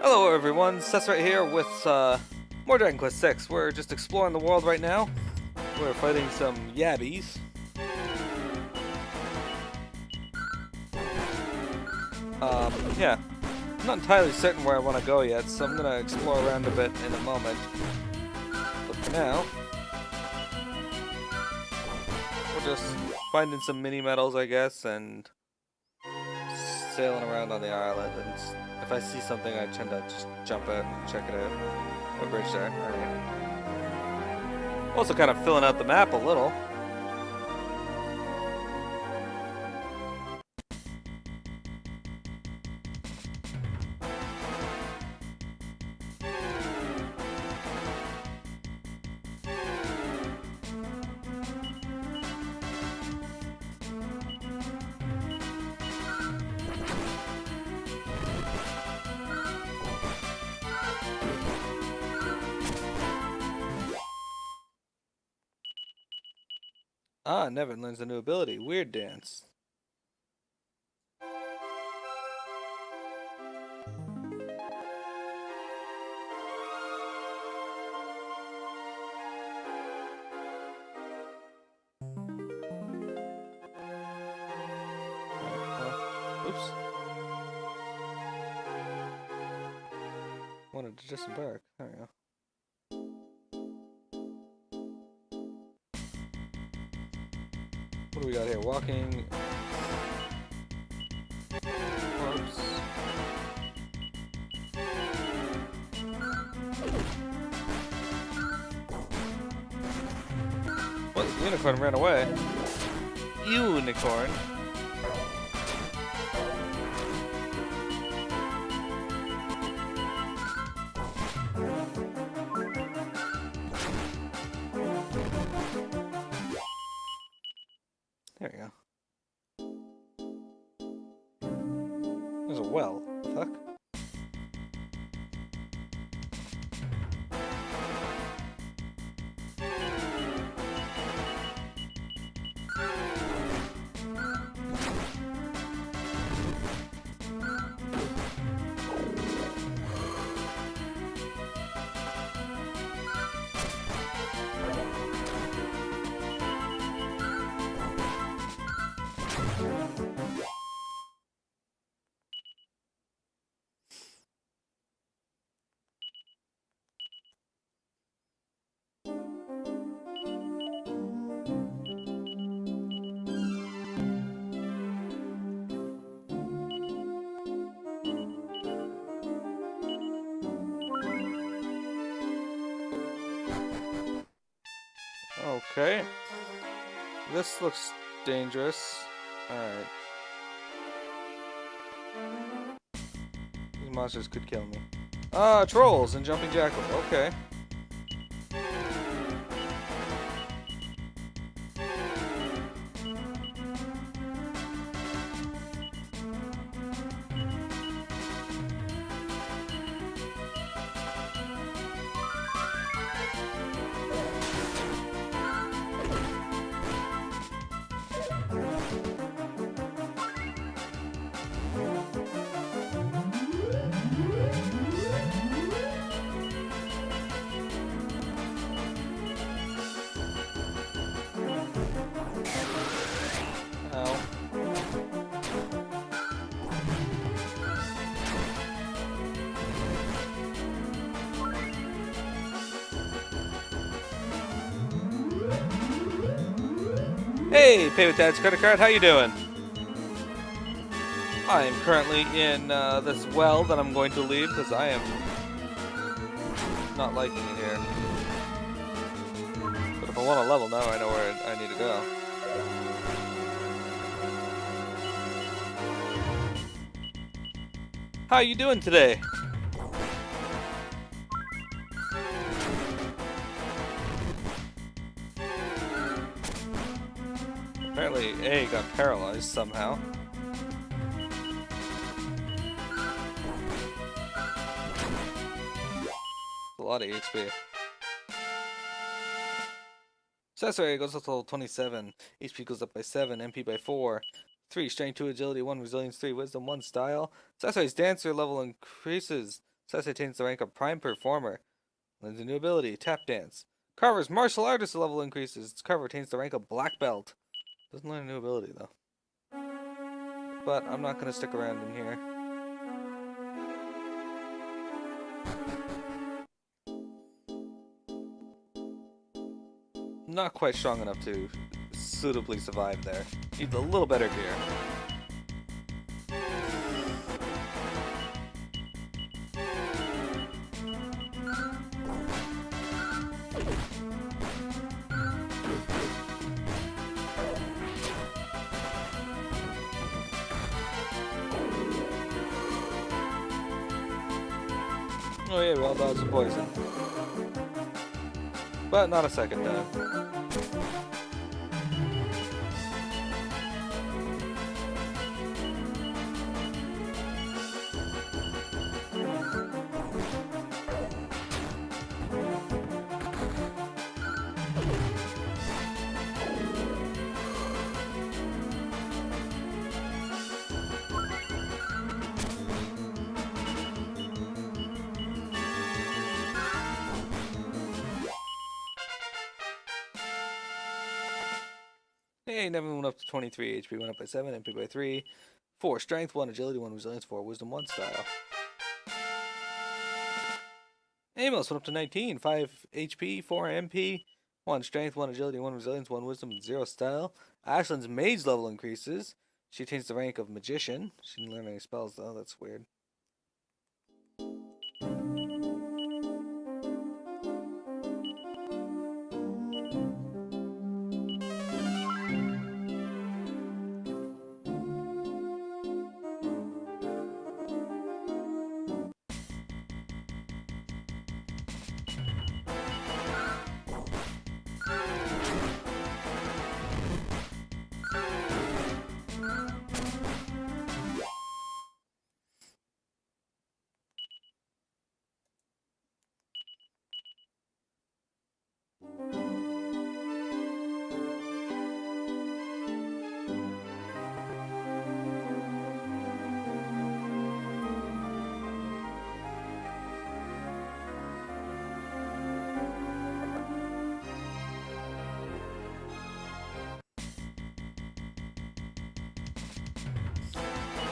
Hello everyone, Seth right here with more Dragon Quest VI. We're just exploring the world right now. We're fighting some yabbies. Yeah. I'm not entirely certain where I want to go yet, so I'm gonna explore around a bit in a moment. But for now, we're just finding some mini medals, I guess, and sailing around on the island. And if I see something, I tend to just jump out and check it out. A bridge there. Alright. Also kind of filling out the map a little. Ah, Nevin learns a new ability. Weird dance. Oops. Wanted to disembark. There we go. What do we got here? Walking. Corpse. What? The unicorn ran away. Unicorn. There we go. There's a well. Fuck. Okay. This looks dangerous. Alright. These monsters could kill me. Ah, trolls and jumping jackal. Okay. Hey, Pay with Dad's credit card, how you doing? I am currently in this well that I'm going to leave because I am not liking it here. But if I want a level now, I know where I need to go. How you doing today? Apparently A got paralyzed somehow. A lot of HP. Success rate goes up to level 27. HP goes up by 7. MP by 4. 3. Strength 2. Agility 1. Resilience 3. Wisdom 1. Style. Success rate's dancer level increases Says attains the rank of Prime Performer. Learns a new ability, Tap Dance. Carver's martial artist level increases. Carver attains the rank of Black Belt. Doesn't learn a new ability though. But I'm not going to stick around in here. Not quite strong enough to suitably survive there. Need a little better gear. Oh yeah, we all dodged the poison. But not a second time. Hey, never went up to 23. HP went up by 7, MP by 3. 4 strength, 1 agility, 1 resilience, 4 wisdom, 1 style. Amos went up to 19. 5 HP, 4 MP, 1 strength, 1 agility, 1 resilience, 1 wisdom, 0 style. Ashland's mage level increases. She attains the rank of magician. She didn't learn any spells though, that's weird.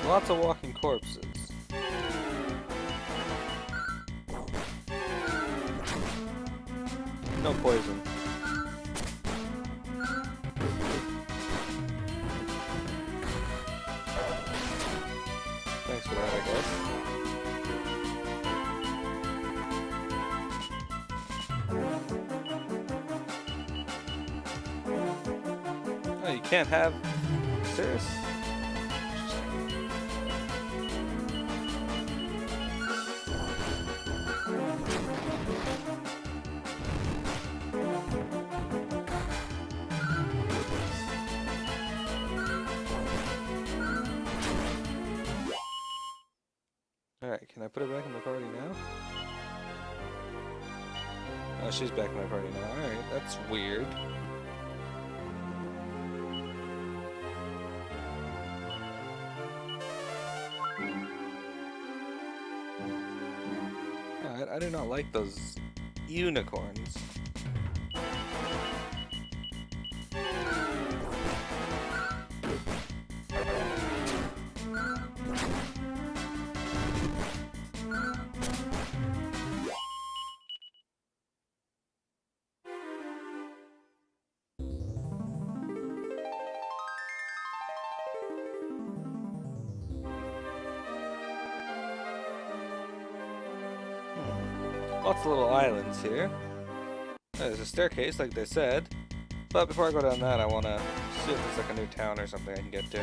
Lots of walking corpses. No poison. Thanks for that, I guess. Oh, you can't have... Serious? Alright, can I put her back in my party now? Oh, she's back in my party now. Alright, that's weird. Alright, I do not like those unicorns. Lots of little islands here. There's a staircase, like they said. But before I go down that, I want to see if there's like a new town or something I can get to.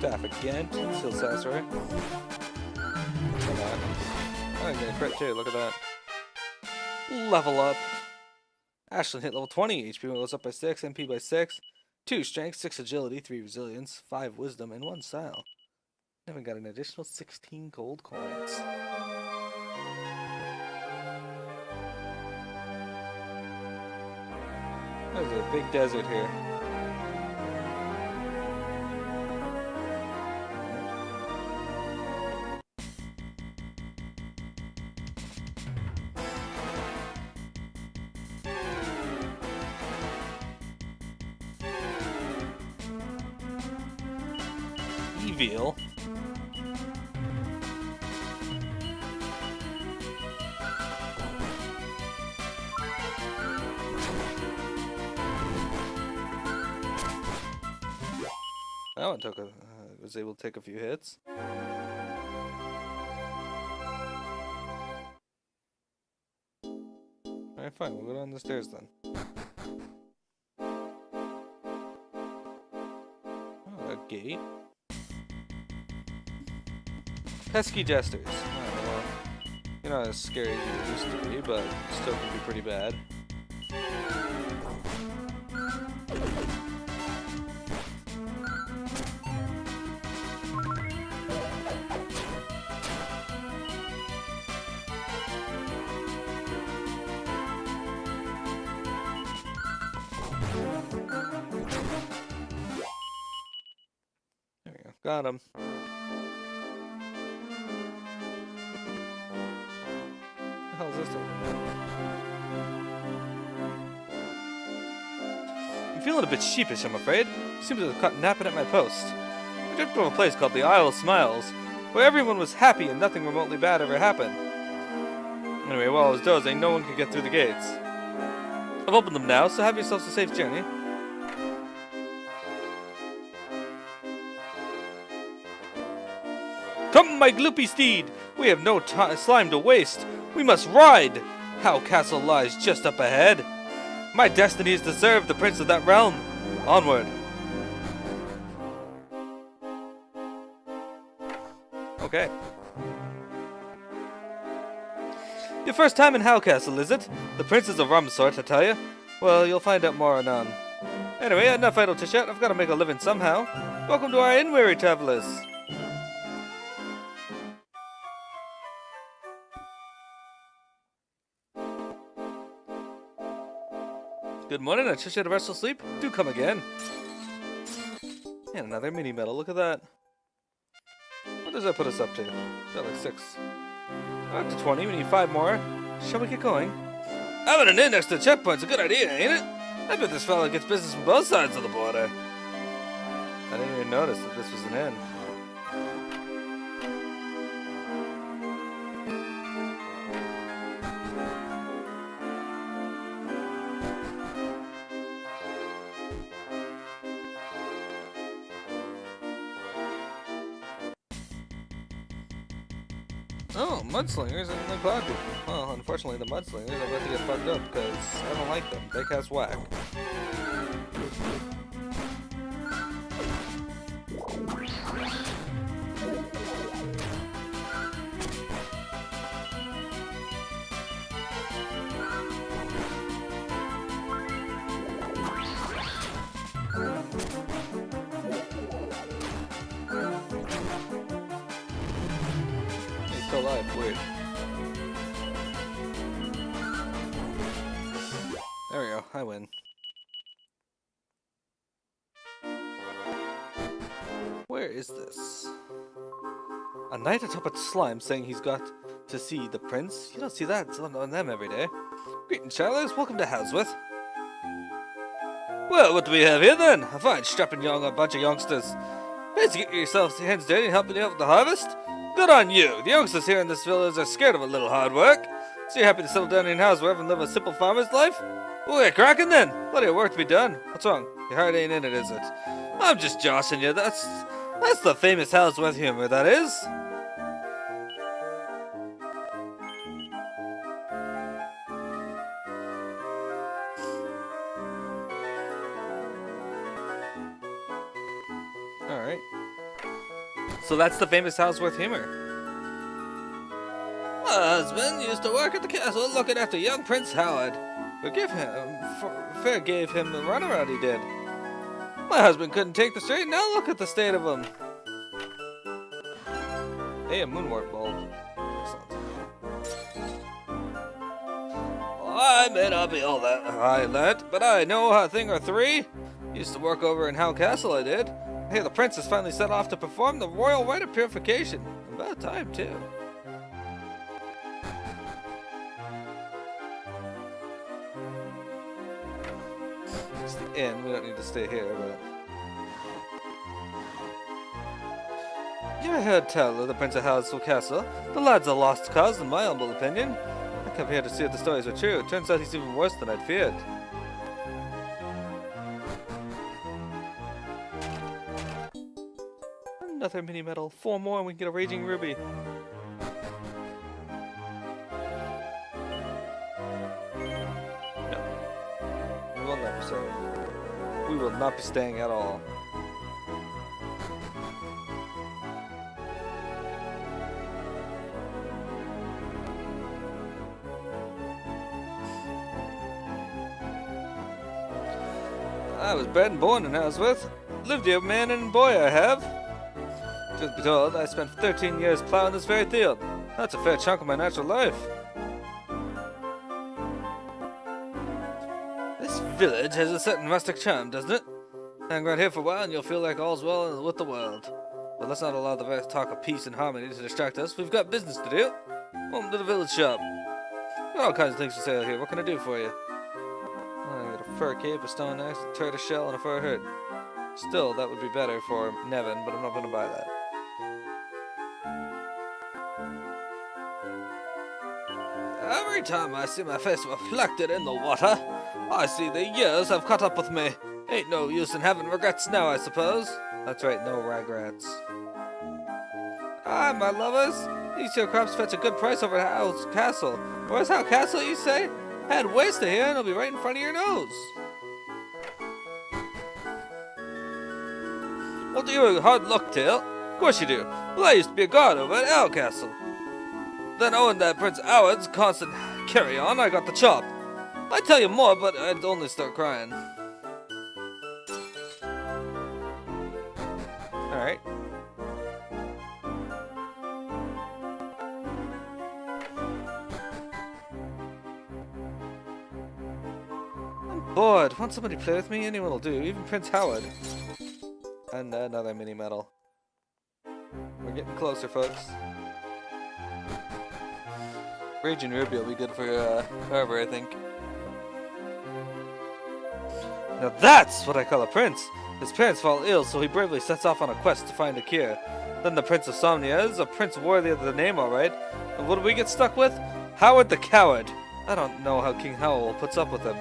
Staff again. Still satisfied. Come on. Oh, I'm gonna crit too. Look at that. Level up. Ashland hit level 20. HP goes up by 6. MP by 6. 2 strength, 6 agility, 3 resilience, 5 wisdom, and 1 style. Then we got an additional 16 gold coins. There's a big desert here. Evil. That one took was able to take a few hits. Alright, fine, we'll go down the stairs then. Oh, a gate. Pesky jesters. Oh, well, you're not as scary as you used to be, but still can be pretty bad. There we go. Got him. What the hell is this thing? I'm feeling a bit sheepish, I'm afraid. You seem to have caught napping at my post. I dreamt of a place called the Isle of Smiles, where everyone was happy and nothing remotely bad ever happened. Anyway, while I was dozing, no one could get through the gates. I've opened them now, so have yourselves a safe journey. Come, my gloopy steed! We have no slime to waste. We must ride! How Castle lies just up ahead. My destiny is to serve the prince of that realm. Onward. Okay. Your first time in Howe Castle, is it? The prince is a rum sort, I tell you. Well, you'll find out more anon. Anyway, enough idle chit-chat. I've got to make a living somehow. Welcome to our inn, weary travelers. Good morning, I just had a restful sleep. Do come again. And another mini medal, look at that. What does that put us up to? Got like 6. Up to 20, we need 5 more. Shall we get going? Having an inn next to the checkpoint's a good idea, ain't it? I bet this fella gets business from both sides of the border. I didn't even notice that this was an inn. Oh, mudslingers and the cloud people. Well, unfortunately the mudslingers are about to get fucked up because I don't like them. They cast whack. Still alive, weird. There we go, I win. Where is this? A knight atop a slime saying he's got to see the prince? You don't see that on them every day. Greetings, travelers, welcome to Houseworth. Well, what do we have here then? A fine strapping bunch of youngsters. Fancy getting yourselves hands dirty and helping you out with the harvest? Good on you! The youngsters here in this village are scared of a little hard work. So you're happy to settle down in Houseworth and live a simple farmer's life? We'll get cracking then! Plenty of work to be done. What's wrong? Your heart ain't in it, is it? I'm just joshing you. That's the famous Houseworth humor, that is. Alright. So that's the famous Houseworth humor. My husband used to work at the castle looking after young Prince Howard. Fair gave him the runaround he did. My husband couldn't take the street. Now look at the state of him. Hey, a moonwort bulb. Excellent. Well, I may not be all that high in that, but I know a thing or three. Used to work over in Howe Castle, I did. I hear the prince has finally set off to perform the royal rite of purification. About time, too. It's the inn. We don't need to stay here, but... You ever heard tell of the Prince of Howe Castle? The lad's a lost cause, in my humble opinion. I come here to see if the stories are true. Turns out he's even worse than I'd feared. Another mini medal. 4 more and we can get a raging ruby. No. We will never stay. We will not be staying at all. I was bred and born in Ellsworth. Lived here, man and boy, I have. Truth be told, I spent 13 years plowing this very field. That's a fair chunk of my natural life. This village has a certain rustic charm, doesn't it? Hang around here for a while and you'll feel like all's well with the world. But let's not allow the very talk of peace and harmony to distract us. We've got business to do. Welcome to the village shop. There are all kinds of things for sale here. What can I do for you? I got a fur cape, a stone axe, a tortoise shell, and a fur hood. Still, that would be better for Nevin, but I'm not going to buy that. Every time I see my face reflected in the water, I see the years have caught up with me. Ain't no use in having regrets now, I suppose. That's right, no regrets. Ah, my lovers, these here crops fetch a good price over at Howe's Castle. Where's Howe Castle, you say? Head west of here and it'll be right in front of your nose. Well, do you a hard luck, Tail? Of course you do. Well, I used to be a guard over at Howe Castle. Then owing that Prince Howard's constant carry-on, I got the chop. I'd tell you more, but I'd only start crying. Alright. I'm bored. Want somebody to play with me? Anyone will do. Even Prince Howard. And another mini medal. We're getting closer, folks. Raging Ruby will be good for Harbor, I think. Now that's what I call a prince. His parents fall ill, so he bravely sets off on a quest to find a cure. Then the Prince of Somnia is a prince worthy of the name, alright. And what do we get stuck with? Howard the Coward. I don't know how King Howell puts up with him.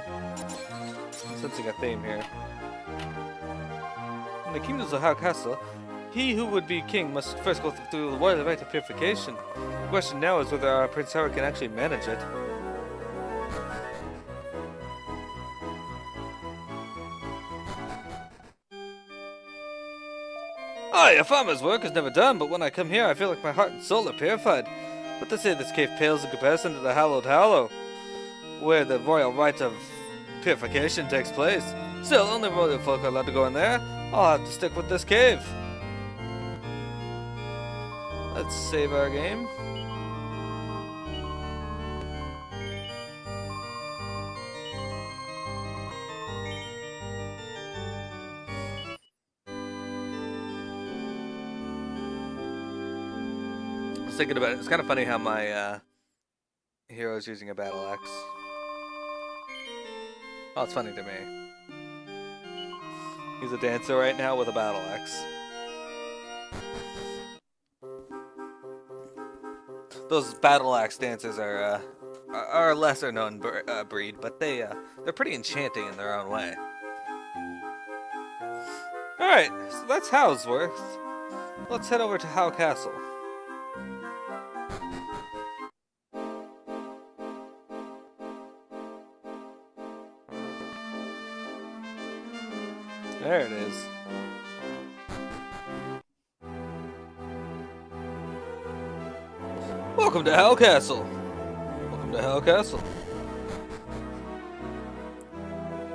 I'm sensing a theme here. In the kingdoms of Howe Castle, he who would be king must first go through the royal rite of purification. The question now is whether Prince Howard can actually manage it. Aye, a farmer's work is never done, but when I come here I feel like my heart and soul are purified. But to say this cave pales in comparison to the Hallowed Hallow, where the royal rite of purification takes place. Still, only royal folk are allowed to go in there. I'll have to stick with this cave. Let's save our game. I was thinking about it. It's kind of funny how my hero is using a battle axe. Oh, it's funny to me. He's a dancer right now with a battle axe. Those battle axe dancers are a lesser known breed, but they're pretty enchanting in their own way. All right, so that's Howsworth. Let's head over to Howe Castle. There it is. Welcome to Howe Castle. Welcome to Howe Castle.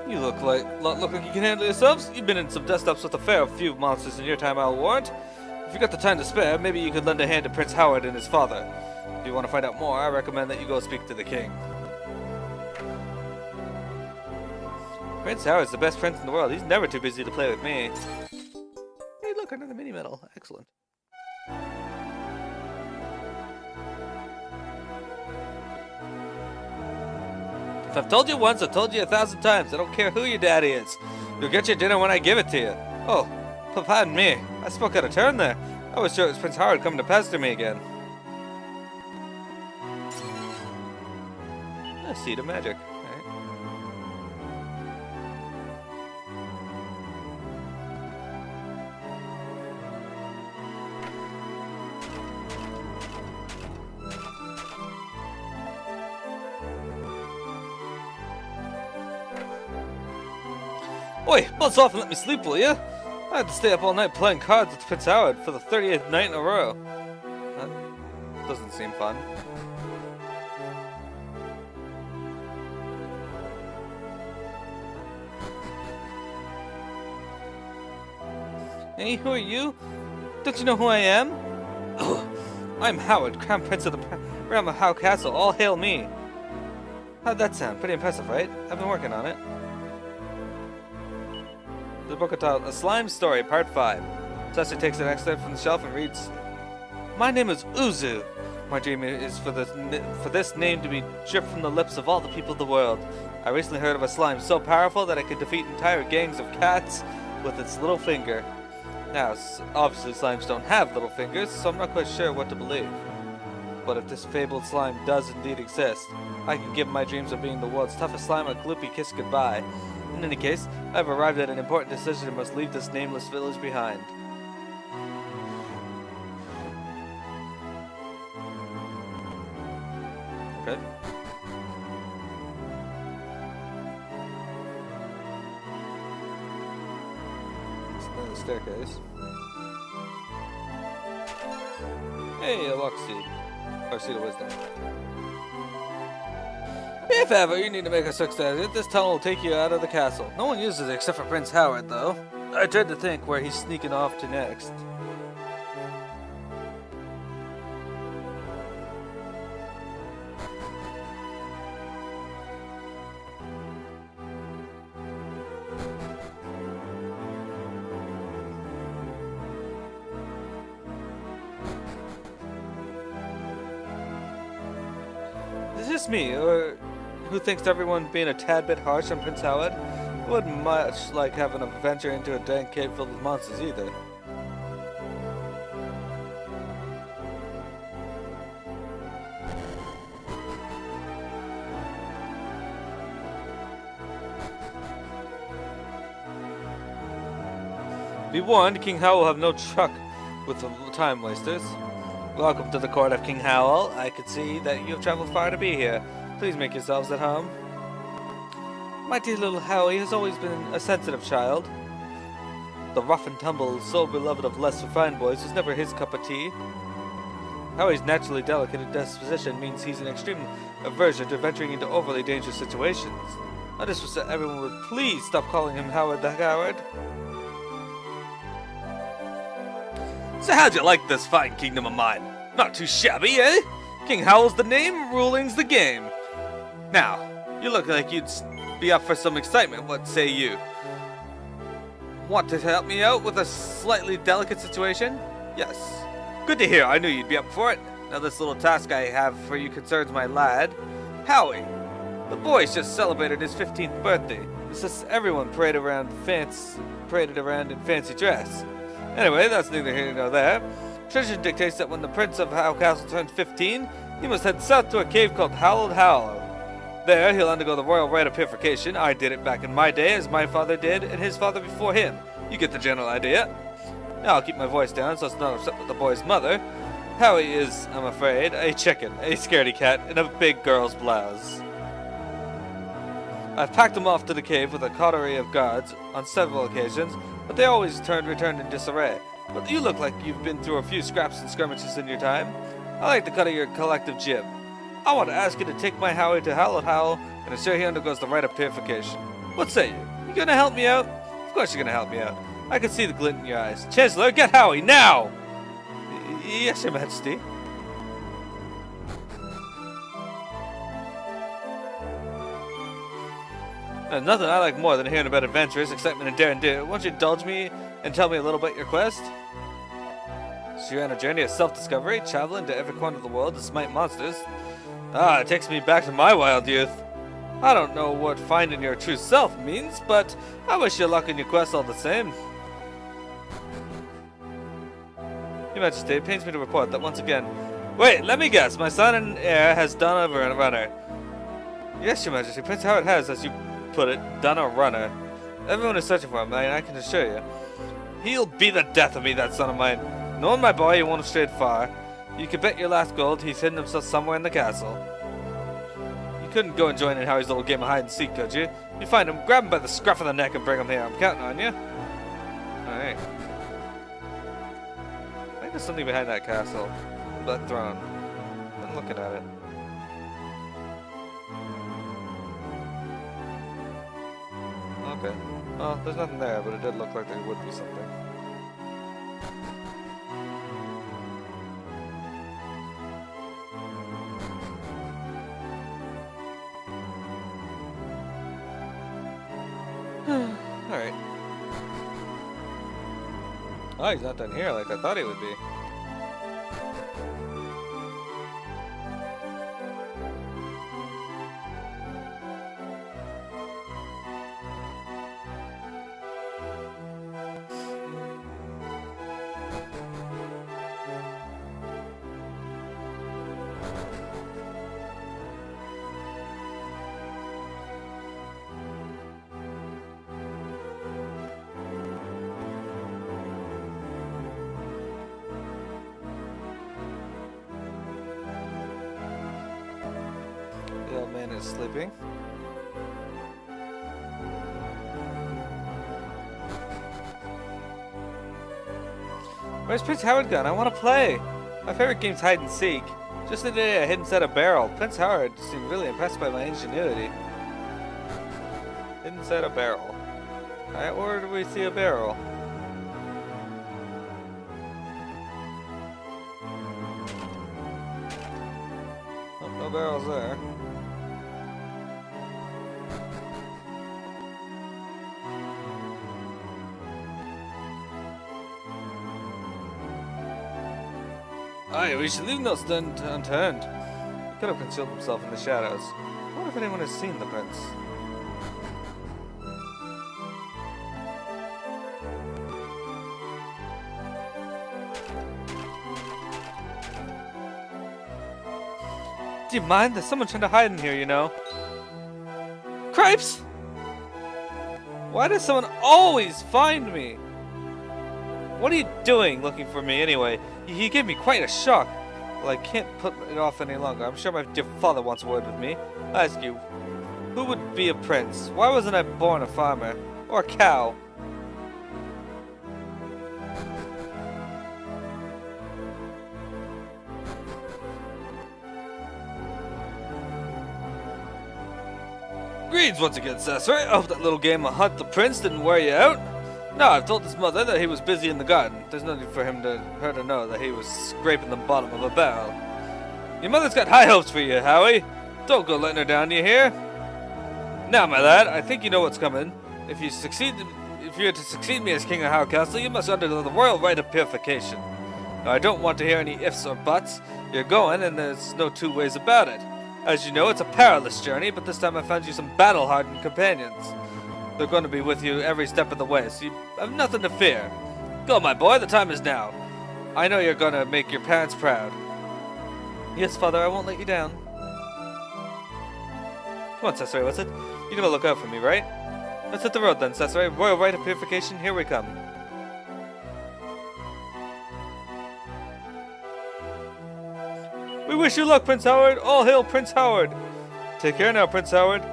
You look like you can handle yourselves. You've been in some dust-ups with a fair few monsters in your time, I'll warrant. If you got the time to spare, maybe you could lend a hand to Prince Howard and his father. If you want to find out more, I recommend that you go speak to the king. Prince Howard's the best prince in the world. He's never too busy to play with me. Hey, look, another mini medal. Excellent. If I've told you once, I've told you 1,000 times. I don't care who your daddy is. You'll get your dinner when I give it to you. Oh, pardon me. I spoke out of turn there. I was sure it was Prince Howard coming to pester me again. A seed of magic. Oi, buzz off and let me sleep, will you? I had to stay up all night playing cards with Prince Howard for the 38th night in a row. That doesn't seem fun. Hey, who are you? Don't you know who I am? I'm Howard, Crown Prince of the realm of How Castle. All hail me. How'd that sound? Pretty impressive, right? I've been working on it. The book entitled A Slime Story, Part 5. Cecily takes an excerpt from the shelf and reads, My name is Uzu. My dream is for this name to be dripped from the lips of all the people of the world. I recently heard of a slime so powerful that it could defeat entire gangs of cats with its little finger. Now, obviously slimes don't have little fingers, so I'm not quite sure what to believe. But if this fabled slime does indeed exist, I can give my dreams of being the world's toughest slime a gloopy kiss goodbye. In any case, I've arrived at an important decision and must leave this nameless village behind. Okay. It's the staircase. Hey, a luck seed. Or seed of wisdom. If ever you need to make a success, this tunnel will take you out of the castle. No one uses it except for Prince Howard, though. I dread to think where he's sneaking off to next. Is this me, or who thinks everyone being a tad bit harsh on Prince Howard? I wouldn't much like having a venture into a dank cave filled with monsters either. Be warned, King Howell will have no truck with the time wasters. Welcome to the court of King Howell. I can see that you have traveled far to be here. Please make yourselves at home. My dear little Howie has always been a sensitive child. The rough and tumble, so beloved of less refined boys, was never his cup of tea. Howie's naturally delicate disposition means he's an extreme aversion to venturing into overly dangerous situations. I just wish that everyone would please stop calling him Howard the Coward. So how'd you like this fine kingdom of mine? Not too shabby, eh? King Howell's the name, ruling's the game. Now, you look like you'd be up for some excitement, what say you? Want to help me out with a slightly delicate situation? Yes. Good to hear, I knew you'd be up for it. Now this little task I have for you concerns my lad, Howie. The boy's just celebrated his 15th birthday. It's just everyone paraded around in fancy dress. Anyway, that's neither here nor there. Tradition dictates that when the Prince of Howl Castle turns 15, he must head south to a cave called Howled Hollow. There, he'll undergo the royal rite of purification. I did it back in my day, as my father did, and his father before him. You get the general idea. Now, I'll keep my voice down so it's not upset with the boy's mother. Howie is, I'm afraid, a chicken, a scaredy cat, in a big girl's blouse. I've packed him off to the cave with a coterie of guards on several occasions, but they always returned in disarray. But you look like you've been through a few scraps and skirmishes in your time. I like the cut of your collective jib. I want to ask you to take my Howie to Howled Howl and ensure he undergoes the rite of purification. What say you? You gonna help me out? Of course you're gonna help me out. I can see the glint in your eyes. Chancellor, get Howie, now! Yes, Your Majesty. There's nothing I like more than hearing about adventures, excitement, and daring do. Won't you indulge me and tell me a little about your quest? So you're on a journey of self-discovery, traveling to every corner of the world to smite monsters. Ah, it takes me back to my wild youth. I don't know what finding your true self means, but I wish you luck in your quest all the same. Your Majesty, it pains me to report that once again... Wait, let me guess. My son and heir has done a runner. Yes, Your Majesty. Prince Howard has, as you put it, done a runner. Everyone is searching for him, and I can assure you. He'll be the death of me, that son of mine. Knowing my boy, he won't have strayed far. You can bet your last gold he's hidden himself somewhere in the castle. You couldn't go and join in Howie's little game of hide and seek, could you? You find him, grab him by the scruff of the neck, and bring him here. I'm counting on you. Alright. I think there's something behind that castle. That throne. I'm looking at it. Okay. Well, there's nothing there, but it did look like there would be something. Alright. Oh, he's not done here like I thought he would be. The old man is sleeping. Where's Prince Howard gone? I want to play! My favorite game's hide and seek. Just the day I hid inside a barrel. Prince Howard seemed really impressed by my ingenuity. Hid inside a barrel. Alright, where do we see a barrel? Oh, no barrels there. Aye, we should leave no stone unturned. He could have concealed himself in the shadows. What if anyone has seen the prince? Do you mind? There's someone trying to hide in here, you know. Cripes! Why does someone always find me? What are you doing looking for me anyway? He gave me quite a shock. Well, I can't put it off any longer. I'm sure my dear father wants a word with me. I ask you, who would be a prince? Why wasn't I born a farmer? Or a cow? Greetings once again, Cesare. I hope that little game of Hunt the Prince didn't wear you out. No, I've told his mother that he was busy in the garden. There's no need for her to know that he was scraping the bottom of a barrel. Your mother's got high hopes for you, Howie. Don't go letting her down, you hear? Now, my lad, I think you know what's coming. If you're to succeed me as King of Howe Castle, you must undergo the royal rite of purification. Now, I don't want to hear any ifs or buts. You're going, and there's no two ways about it. As you know, it's a perilous journey, but this time I found you some battle-hardened companions. They're going to be with you every step of the way, so you have nothing to fear. Go, my boy, the time is now. I know you're going to make your parents proud. Yes, father, I won't let you down. Come on, Cesare, what's it? You're going to look out for me, right? Let's hit the road then, Cesare. Royal rite of purification, here we come. We wish you luck, Prince Howard. All hail Prince Howard. Take care now, Prince Howard.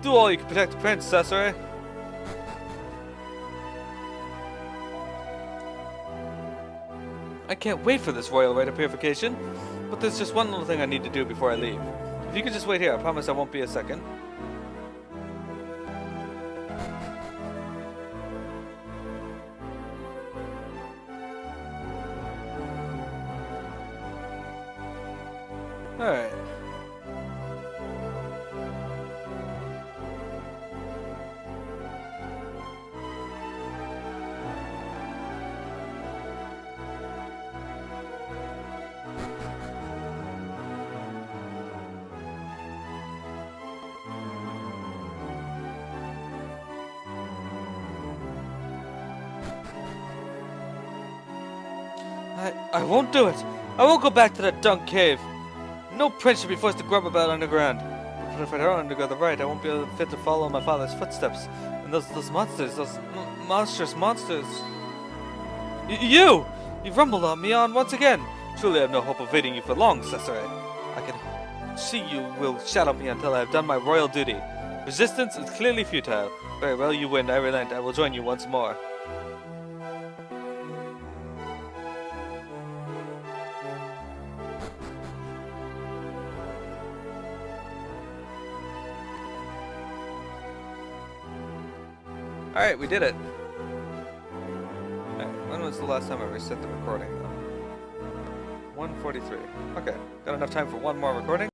Do all you can protect the prince, Cesare. I can't wait for this royal rite of purification, but there's just one little thing I need to do before I leave. If you could just wait here, I promise I won't be a second. Alright. I won't do it. I won't go back to that dunk cave. No prince should be forced to grub about underground. But if I don't undergo the right, I won't be fit to follow my father's footsteps. And those monsters, those monstrous monsters. You rumbled on me once again. Truly I have no hope of evading you for long, Cesare. I can see you will shadow me until I have done my royal duty. Resistance is clearly futile. Very well, you win. I relent. I will join you once more. Alright, we did it. Right, when was the last time I reset the recording though? 1:43. Okay, got enough time for one more recording?